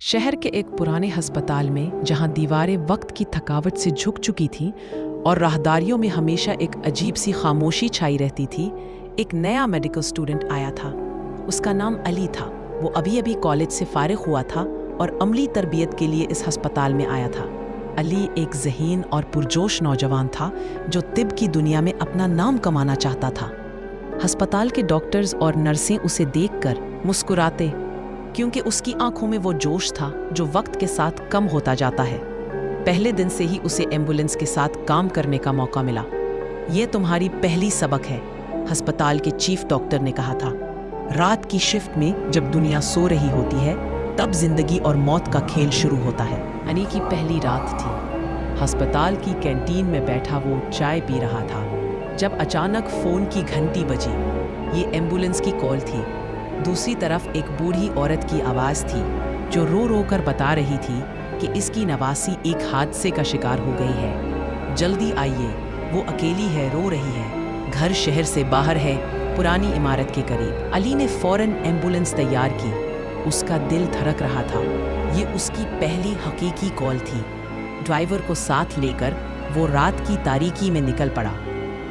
शहर के एक पुराने अस्पताल में जहां दीवारें वक्त की थकावट से झुक चुकी थीं और राहदारियों में हमेशा एक अजीब सी खामोशी छाई रहती थी, एक नया मेडिकल स्टूडेंट आया था। उसका नाम अली था। वो अभी अभी कॉलेज से फारिग हुआ था और अमली तरबियत के लिए इस अस्पताल में आया था। अली एक ज़हीन और पुरजोश नौजवान था जो तिब की दुनिया में अपना नाम कमाना चाहता था। अस्पताल के डॉक्टर्स और नर्सें उसे देखकर मुस्कुराते, क्योंकि उसकी आंखों में वो जोश था जो वक्त के साथ कम होता जाता है। पहले दिन से ही उसे एम्बुलेंस के साथ काम करने का मौका मिला। ये तुम्हारी पहली सबक है, अस्पताल के चीफ डॉक्टर ने कहा था। रात की शिफ्ट में जब दुनिया सो रही होती है, तब जिंदगी और मौत का खेल शुरू होता है। अली की पहली रात थी। अस्पताल की कैंटीन में बैठा वो चाय पी रहा था जब अचानक फोन की घंटी बजी। ये एम्बुलेंस की कॉल थी। दूसरी तरफ एक बूढ़ी औरत की आवाज़ थी जो रो रो कर बता रही थी कि इसकी नवासी एक हादसे का शिकार हो गई है। जल्दी आइए, वो अकेली है, रो रही है। घर शहर से बाहर है, पुरानी इमारत के करीब। अली ने फौरन एम्बुलेंस तैयार की। उसका दिल धड़क रहा था। ये उसकी पहली हकीकी कॉल थी। ड्राइवर को साथ लेकर वो रात की तारीकी में निकल पड़ा।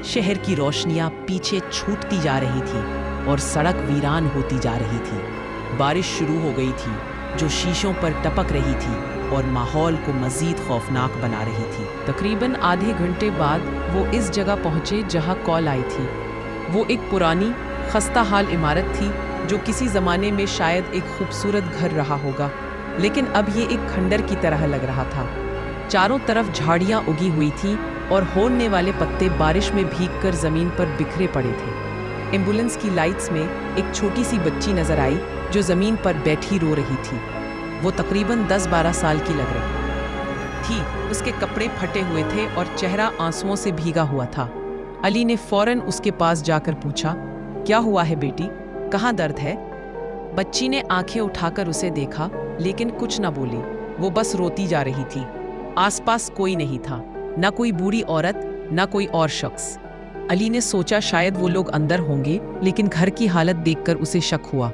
शहर की रोशनियां पीछे छूटती जा रही थी और सड़क वीरान होती जा रही थी। बारिश शुरू हो गई थी जो शीशों पर टपक रही थी और माहौल को मजीद खौफनाक बना रही थी। तकरीबन आधे घंटे बाद वो इस जगह पहुंचे जहां कॉल आई थी। वो एक पुरानी खस्ता हाल इमारत थी जो किसी ज़माने में शायद एक खूबसूरत घर रहा होगा, लेकिन अब ये एक खंडर की तरह लग रहा था। चारों तरफ झाड़ियाँ उगी हुई थीं और होने वाले पत्ते बारिश में भीगकर ज़मीन पर बिखरे पड़े थे। एम्बुलेंस की लाइट्स में एक छोटी सी बच्ची नजर आई जो जमीन पर बैठी रो रही थी। वो तकरीबन 10-12 साल की लग रही थी। उसके कपड़े फटे हुए थे और चेहरा आंसुओं से भीगा हुआ था। अली ने फौरन उसके पास जाकर पूछा, क्या हुआ है बेटी, कहाँ दर्द है? बच्ची ने आंखें उठाकर उसे देखा, लेकिन कुछ न बोली। वो बस रोती जा रही थी। आसपास कोई नहीं था, न कोई बूढ़ी औरत, न कोई और शख्स। अली ने सोचा शायद वो लोग अंदर होंगे, लेकिन घर की हालत देखकर उसे शक हुआ।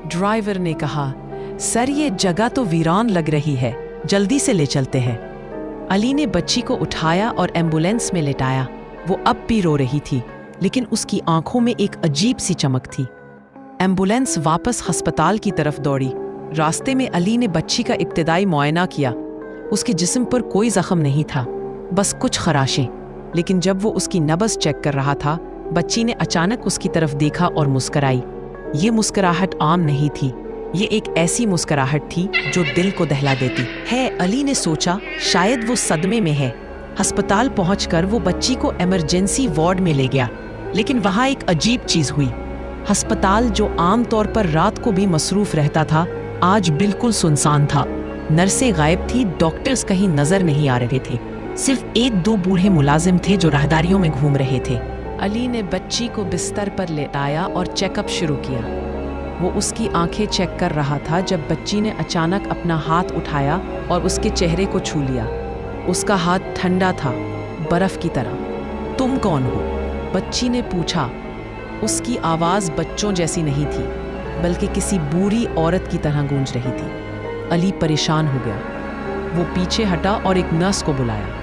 ड्राइवर ने कहा, सर ये जगह तो वीरान लग रही है, जल्दी से ले चलते हैं। अली ने बच्ची को उठाया और एम्बुलेंस में लेटाया। वो अब भी रो रही थी, लेकिन उसकी आंखों में एक अजीब सी चमक थी। एम्बुलेंस वापस अस्पताल की तरफ दौड़ी। रास्ते में अली ने बच्ची का इब्तिदाई मुआयना किया। उसके जिस्म पर कोई जख्म नहीं था, बस कुछ खराशें। लेकिन जब वो उसकी नब्ज़ चेक कर रहा था, बच्ची ने अचानक उसकी तरफ देखा और मुस्कराई। ये मुस्कुराहट आम नहीं थी। ये एक ऐसी मुस्कुराहट थी जो दिल को दहला देती है। अली ने सोचा शायद वो सदमे में है। अस्पताल पहुंचकर वो बच्ची को इमरजेंसी वार्ड में ले गया, लेकिन वहाँ एक अजीब चीज़ हुई। अस्पताल जो आम तौर पर रात को भी मसरूफ रहता था, आज बिल्कुल सुनसान था। नर्सें गायब थी, डॉक्टर्स कहीं नजर नहीं आ रहे थे। सिर्फ 1-2 बूढ़े मुलाजिम थे जो राहदारियों में घूम रहे थे। अली ने बच्ची को बिस्तर पर लेटाया और चेकअप शुरू किया। वो उसकी आंखें चेक कर रहा था जब बच्ची ने अचानक अपना हाथ उठाया और उसके चेहरे को छू लिया। उसका हाथ ठंडा था, बर्फ की तरह। तुम कौन हो? बच्ची ने पूछा। उसकी आवाज़ बच्चों जैसी नहीं थी, बल्कि किसी बूढ़ी औरत की तरह गूंज रही थी। अली परेशान हो गया। वो पीछे हटा और एक नर्स को बुलाया।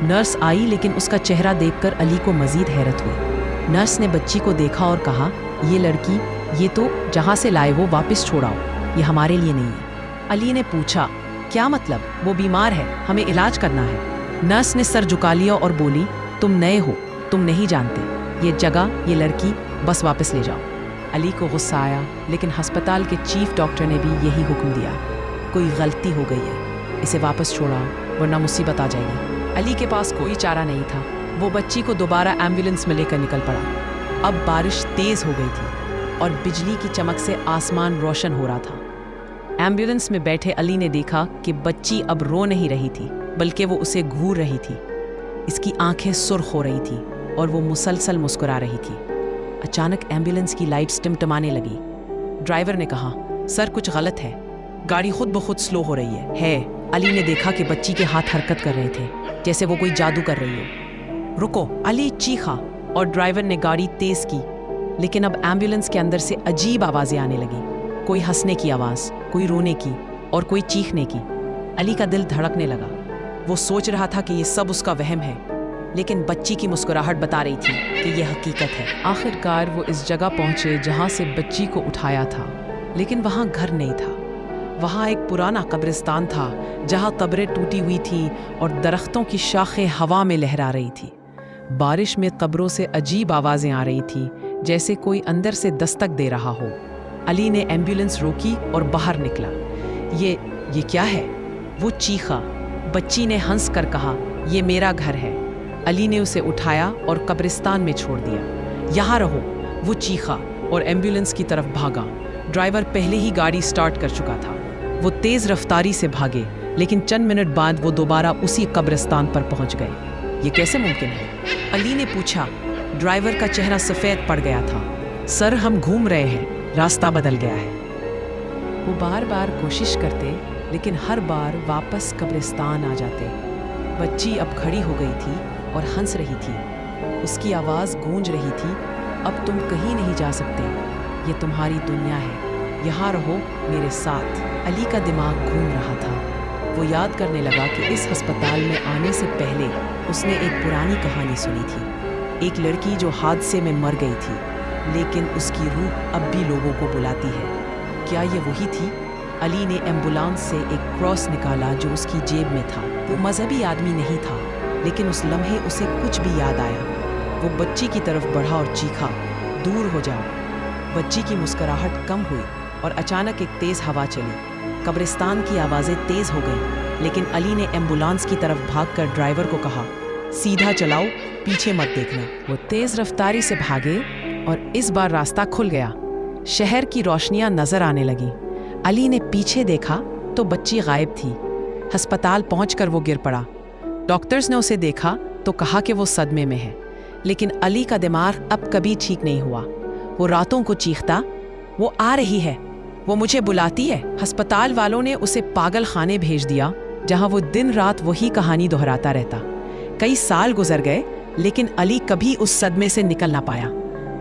नर्स आई, लेकिन उसका चेहरा देखकर अली को मजीद हैरत हुई। नर्स ने बच्ची को देखा और कहा, ये लड़की, ये तो जहाँ से लाए हो वापस छोड़ाओ, ये हमारे लिए नहीं है। अली ने पूछा, क्या मतलब? वो बीमार है, हमें इलाज करना है। नर्स ने सर झुका लिया और बोली, तुम नए हो, तुम नहीं जानते ये जगह, ये लड़की, बस वापस ले जाओ। अली को गुस्सा आया, लेकिन अस्पताल के चीफ डॉक्टर ने भी यही हुक्म दिया, कोई गलती हो गई है, इसे वापस छोड़ाओ वरना मुसीबत आ जाएगी। अली के पास कोई चारा नहीं था। वो बच्ची को दोबारा एम्बुलेंस में लेकर निकल पड़ा। अब बारिश तेज हो गई थी और बिजली की चमक से आसमान रोशन हो रहा था। एम्बुलेंस में बैठे अली ने देखा कि बच्ची अब रो नहीं रही थी, बल्कि वो उसे घूर रही थी। इसकी आंखें सुर्ख हो रही थी और वो मुसलसल मुस्कुरा रही थी। अचानक एम्बुलेंस की लाइट्स टिमटिमाने लगी। ड्राइवर ने कहा, सर कुछ गलत है, गाड़ी खुद ब खुद स्लो हो रही है। अली ने देखा कि बच्ची के हाथ हरकत कर रहे थे, जैसे वो कोई जादू कर रही हो। रुको, अली चीखा और ड्राइवर ने गाड़ी तेज की। लेकिन अब एम्बुलेंस के अंदर से अजीब आवाज़ें आने लगी। कोई हंसने की आवाज़, कोई रोने की, और कोई चीखने की। अली का दिल धड़कने लगा। वो सोच रहा था कि ये सब उसका वहम है, लेकिन बच्ची की मुस्कुराहट बता रही थी कि यह हकीकत है। आखिरकार वो इस जगह पहुंचे जहां से बच्ची को उठाया था, लेकिन वहां घर नहीं था। वहां एक पुराना कब्रिस्तान था जहां कब्रें टूटी हुई थी और दरख्तों की शाखें हवा में लहरा रही थी। बारिश में कब्रों से अजीब आवाज़ें आ रही थी, जैसे कोई अंदर से दस्तक दे रहा हो। अली ने एम्बुलेंस रोकी और बाहर निकला। ये क्या है? वो चीखा। बच्ची ने हंस कर कहा, ये मेरा घर है। अली ने उसे उठाया और कब्रिस्तान में छोड़ दिया। यहाँ रहो, वो चीखा और एम्बुलेंस की तरफ भागा। ड्राइवर पहले ही गाड़ी स्टार्ट कर चुका था। वो तेज़ रफ्तारी से भागे, लेकिन चंद मिनट बाद वो दोबारा उसी कब्रिस्तान पर पहुंच गए। ये कैसे मुमकिन है? अली ने पूछा। ड्राइवर का चेहरा सफ़ेद पड़ गया था। सर, हम घूम रहे हैं, रास्ता बदल गया है। वो बार बार कोशिश करते, लेकिन हर बार वापस कब्रिस्तान आ जाते। बच्ची अब खड़ी हो गई थी और हंस रही थी। उसकी आवाज़ गूंज रही थी, अब तुम कहीं नहीं जा सकते, ये तुम्हारी दुनिया है, यहाँ रहो मेरे साथ। अली का दिमाग घूम रहा था। वो याद करने लगा कि इस अस्पताल में आने से पहले उसने एक पुरानी कहानी सुनी थी। एक लड़की जो हादसे में मर गई थी, लेकिन उसकी रूह अब भी लोगों को बुलाती है। क्या ये वही थी? अली ने एम्बुलेंस से एक क्रॉस निकाला जो उसकी जेब में था। वो मजहबी आदमी नहीं था, लेकिन उस लम्हे उसे कुछ भी याद आया। वो बच्ची की तरफ बढ़ा और चीखा, दूर हो जाओ। बच्ची की मुस्कुराहट कम हुई और अचानक एक तेज़ हवा चली। कब्रिस्तान की आवाज़ें तेज़ हो गईं, लेकिन अली ने एम्बुलेंस की तरफ भागकर ड्राइवर को कहा, सीधा चलाओ, पीछे मत देखना। वो तेज़ रफ्तारी से भागे और इस बार रास्ता खुल गया। शहर की रोशनियां नजर आने लगी। अली ने पीछे देखा तो बच्ची गायब थी। अस्पताल पहुंचकर वो गिर पड़ा। डॉक्टर्स ने उसे देखा तो कहा कि वो सदमे में है, लेकिन अली का दिमाग अब कभी ठीक नहीं हुआ। वो रातों को चीखता, वो आ रही है, वो मुझे बुलाती है। अस्पताल वालों ने उसे पागल खाने भेज दिया, जहां वो दिन रात वही कहानी दोहराता रहता। कई साल गुजर गए, लेकिन अली कभी उस सदमे से निकल ना पाया।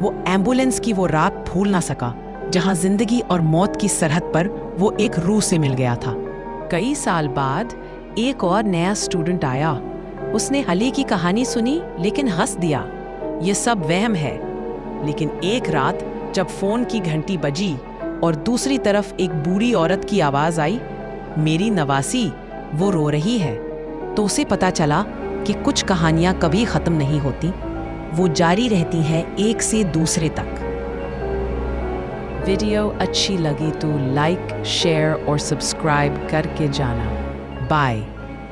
वो एम्बुलेंस की वो रात भूल ना सका, जहां जिंदगी और मौत की सरहद पर वो एक रूह से मिल गया था। कई साल बाद एक और नया स्टूडेंट आया। उसने अली की कहानी सुनी, लेकिन हंस दिया, ये सब वहम है। लेकिन एक रात जब फोन की घंटी बजी और दूसरी तरफ एक बूढ़ी औरत की आवाज आई, मेरी नवासी, वो रो रही है, तो उसे पता चला कि कुछ कहानियां कभी खत्म नहीं होती, वो जारी रहती हैं एक से दूसरे तक। वीडियो अच्छी लगी तो लाइक, शेयर और सब्सक्राइब करके जाना। बाय।